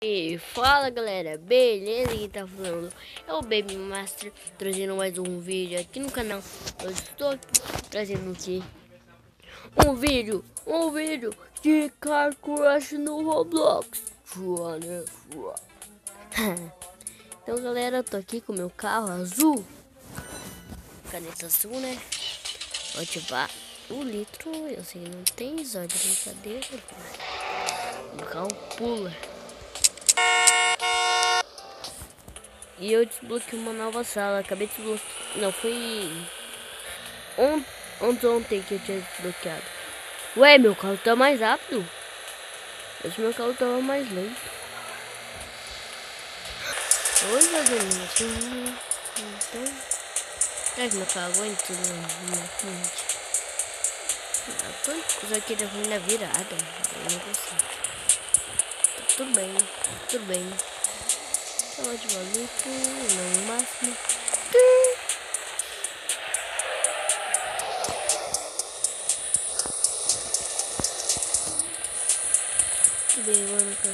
E fala galera, beleza? Quem tá falando é o Baby Master, trazendo mais um vídeo aqui no canal. Eu estou trazendo aqui um vídeo de Car Crash no Roblox. Então galera, eu tô aqui com meu carro azul, caneta azul, né? Vou ativar o litro, eu sei que não tem só de brincadeira. O carro pula. E eu desbloqueei uma nova sala. Acabei de desbloquear. Não, foi ontem que eu tinha desbloqueado. Ué, meu carro tá mais rápido. Esse meu carro tava mais lento. Oi, Vladimir. Então, será que meu carro aguenta na frente? Quantas coisas aqui da frente da virada? Eu não consigo. Tudo bem, tudo bem. Só de maluco, não o máximo. Tudo bem, mano, pra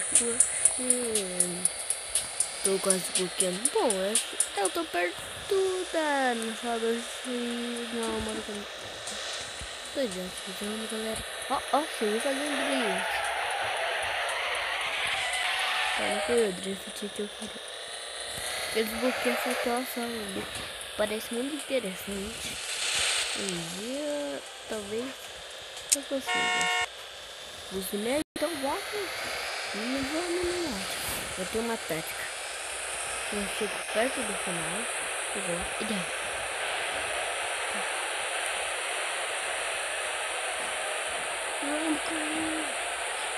tô quase bloqueando. Bom, eu tô perto da sala não, mano, tô já galera. Ó, cheguei fazendo drift. Não foi o drift que eu queria. Eu desbloqueei essa situação, parece muito interessante. Um dia, talvez, eu consiga. Os nerds estão voltando. Não vou melhorar. Eu tenho uma tática. Eu chego perto do final. Eu vou. E daí?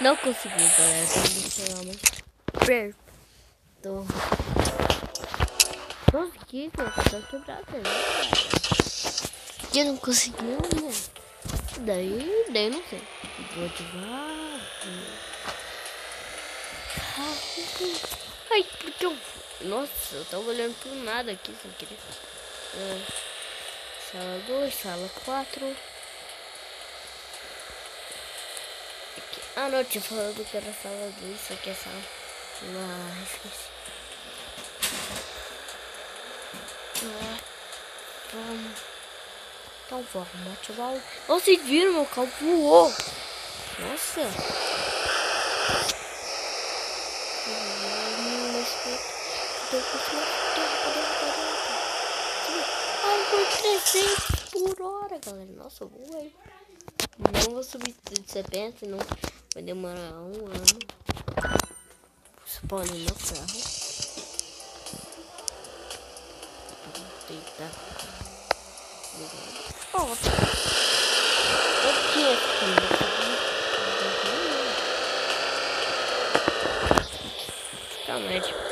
Não consegui, galera. Tô muito perto. Consegui, cara. Tá quebrado, né? Eu não consegui, né? Daí não sei. Vou ativar. Ai, porque eu... Nossa, eu tava olhando por nada aqui sem querer. Sala 2, sala 4. Aqui. Ah, não, eu tinha falado que era sala 2. Isso aqui é sala... Ah, esqueci. Então vamos ativar o... Vocês viram, meu carro voou. Nossa. Foi 300 por hora, galera. Nossa, eu voei. Não vou subir de 70, não vai demorar um ano. Spawn no meu carro. Deitar. Calma, é tipo...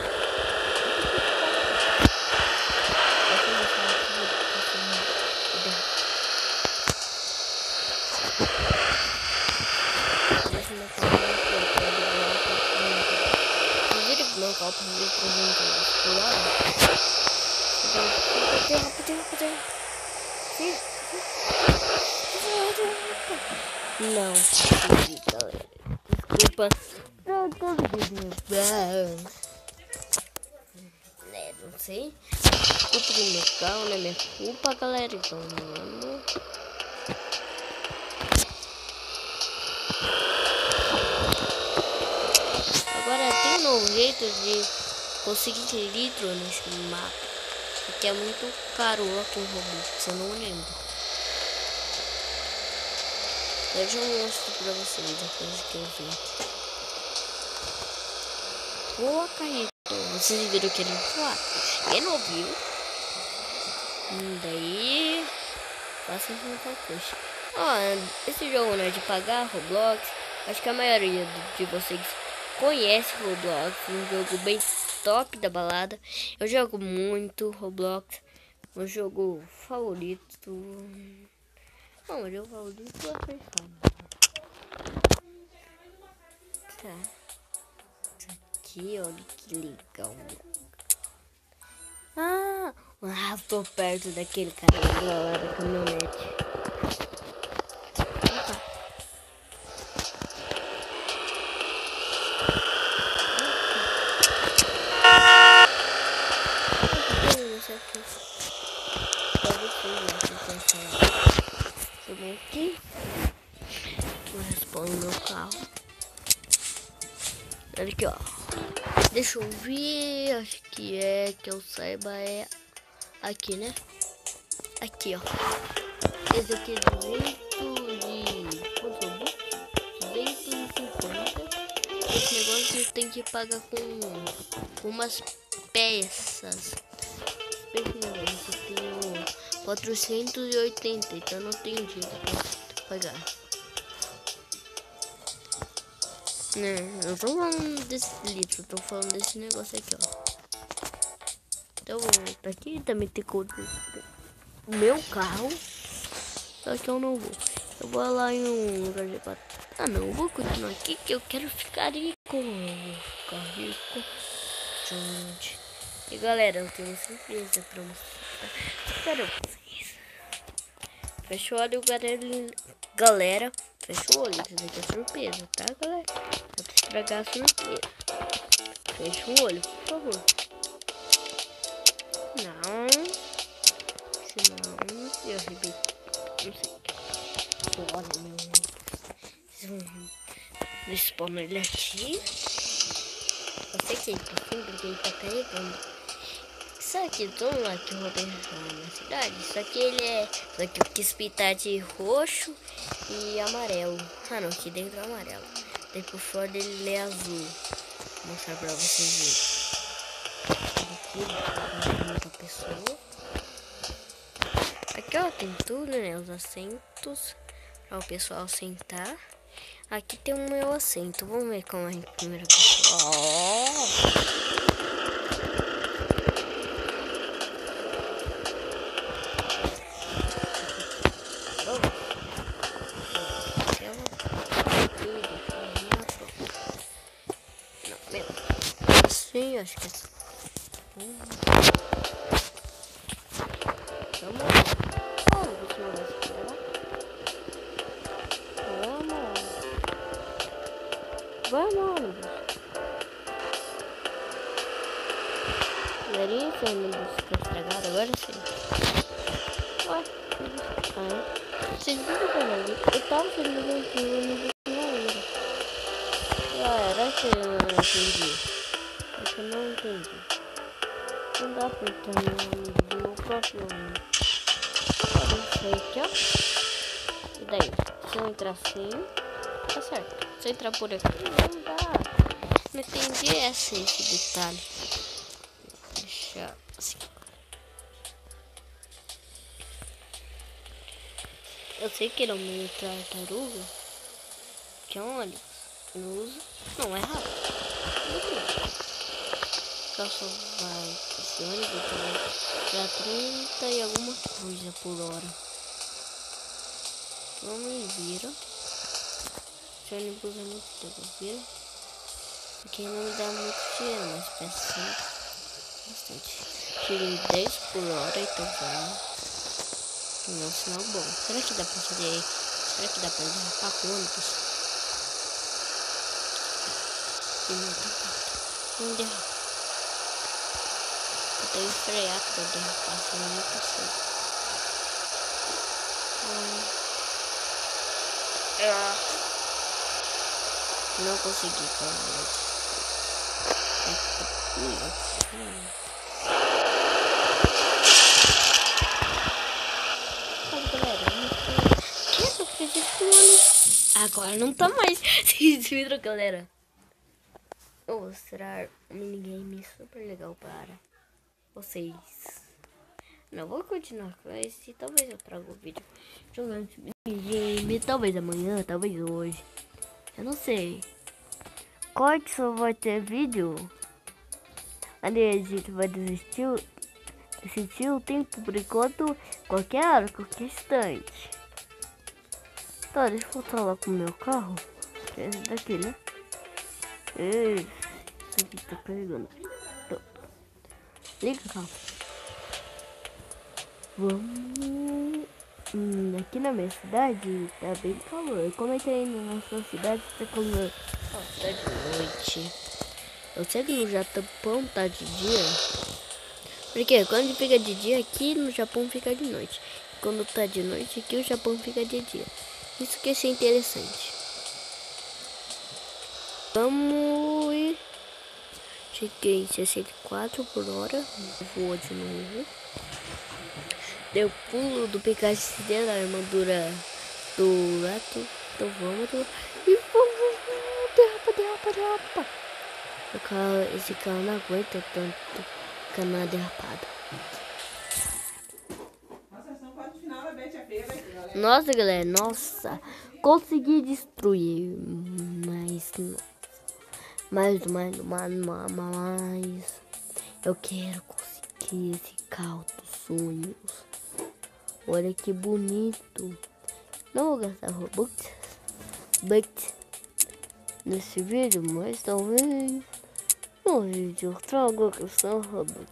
Meu carro pra ver 300 por hora. Rapidinho. Sim. Não, galera. Desculpa. Não sei. Culpa do meu carro, não é minha culpa, galera. Então, mano. Agora tem um novo jeito de conseguir litro nesse mapa. Porque é muito caro lá com o Robux, eu não lembro. Eu já mostro pra vocês a coisa que eu vi. Boa, Caíto. Vocês viram que ele voar? Quem não viu? Daí... Faça uma coisa. Ó, esse jogo não é de pagar, Roblox. Acho que a maioria de vocês conhece Roblox. Um jogo bem top da balada. Eu jogo muito Roblox. Meu jogo favorito. Não, meu jogo favorito é fechado. Tá. Isso aqui, olha que legal. Tô perto daquele cara lá da caminhonete. Aqui. Vou responder no meu carro. Olha aqui, ó. Deixa eu ver. Acho que eu saiba, é aqui, né? Aqui, ó. Esse aqui é 250. Esse negócio você tem que pagar com umas peças. Esse negócio eu tenho 480, então não tem jeito pra pagar. Não tô falando desse litro, tô falando desse negócio aqui, ó. Então, aqui também tem o meu carro. Só que eu não vou. Eu vou lá em um lugar de batalha. Ah, não, eu vou continuar aqui que eu quero ficar rico. Eu vou ficar rico. Gente. E galera, eu tenho uma surpresa pra mostrar. Espera vocês. Fecha o olho, galera. Fecha o olho, isso aqui é surpresa, tá, galera? Dá pra estragar a surpresa. Fecha o olho, por favor. Não. Senão eu arrebento. Não sei. Olha, meu. Respawn ele aqui. Eu sei que ele tá assim porque ele tá carregando. Isso aqui, vamos lá que eu vou deixar na cidade. Isso aqui ele é. Só que eu quis pintar de roxo e amarelo. Ah não, aqui dentro é amarelo. Daí por fora ele é azul. Vou mostrar pra vocês verem. Aqui, outra pessoa. Aqui ó, tem tudo, né? Os assentos para o pessoal sentar. Aqui tem o meu assento. Vamos ver como é a primeira pessoa. Sim, acho que é assim. Vamos lá. Vamos. Galerinha, esse ônibus tá estragado agora sim. Ué, vocês viram, galera? Eu tava fazendo aqui o ônibus não era. Era que eu não entendi. É que eu não entendi. Não dá pra entrar no ônibus do meu próprio ônibus. Olha isso aí aqui, ó. E daí? Se eu entrar assim, tá certo. Se eu entrar por aqui, não dá. Não entendi esse detalhe. Deixa assim. Eu sei que ele é um meio tartaruga, que é um ônibus. Eu uso. Não é rápido. Só vai. Esse ônibus vai pra 30 e alguma coisa por hora. Vamos ver. Esse ônibus é muito tempo, viu? Porque não me dá muito dinheiro, mas peço bastante. Tirei 10 por hora, então vamos. Não é um sinal bom. Será que dá pra fazer? Será que dá pra derrapar com ônibus? Não derrapa. Eu tenho que frear pra derrapar, senão não consigo. Não consegui, galera. Agora não tá mais. Vocês viram, galera? Vou mostrar um minigame super legal para vocês. Não vou continuar com esse. Talvez eu traga o vídeo jogando esse minigame. Talvez amanhã, talvez hoje. Eu não sei. Qual que só vai ter vídeo? Ali a gente vai decidir o tempo por enquanto. Qualquer hora, qualquer instante. Tá, deixa eu voltar lá com o meu carro. Esse daqui, né? Esse aqui tá carregando. Liga, calma. Vamos. Aqui na minha cidade tá bem calor. Eu comentei na sua cidade tá calor. Ó, tá de noite. Eu sei que no Japão tá de dia. Porque quando fica de dia aqui no Japão fica de noite. quando tá de noite, aqui o Japão fica de dia. Isso que eu achei interessante. Vamos ir. Cheguei 64 por hora. Voou de novo. Deu pulo do Pikachu dela, a armadura do rato. Então vamos. E vamos. Derrapa. Esse carro não aguenta tanto cana derrapada. Nossa, galera. Nossa. Consegui destruir. Mas eu quero conseguir esse carro dos sonhos. Olha que bonito. Não vou gastar Robux nesse vídeo, mas talvez no vídeo eu trago a questão Robux.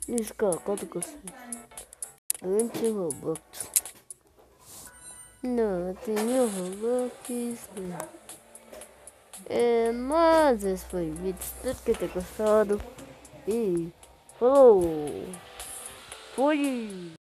Isso, cara, quanto custa? 20 Robux. Não, eu tenho Robux. Mas esse foi o vídeo. Espero que tenha gostado. E falou! Fui!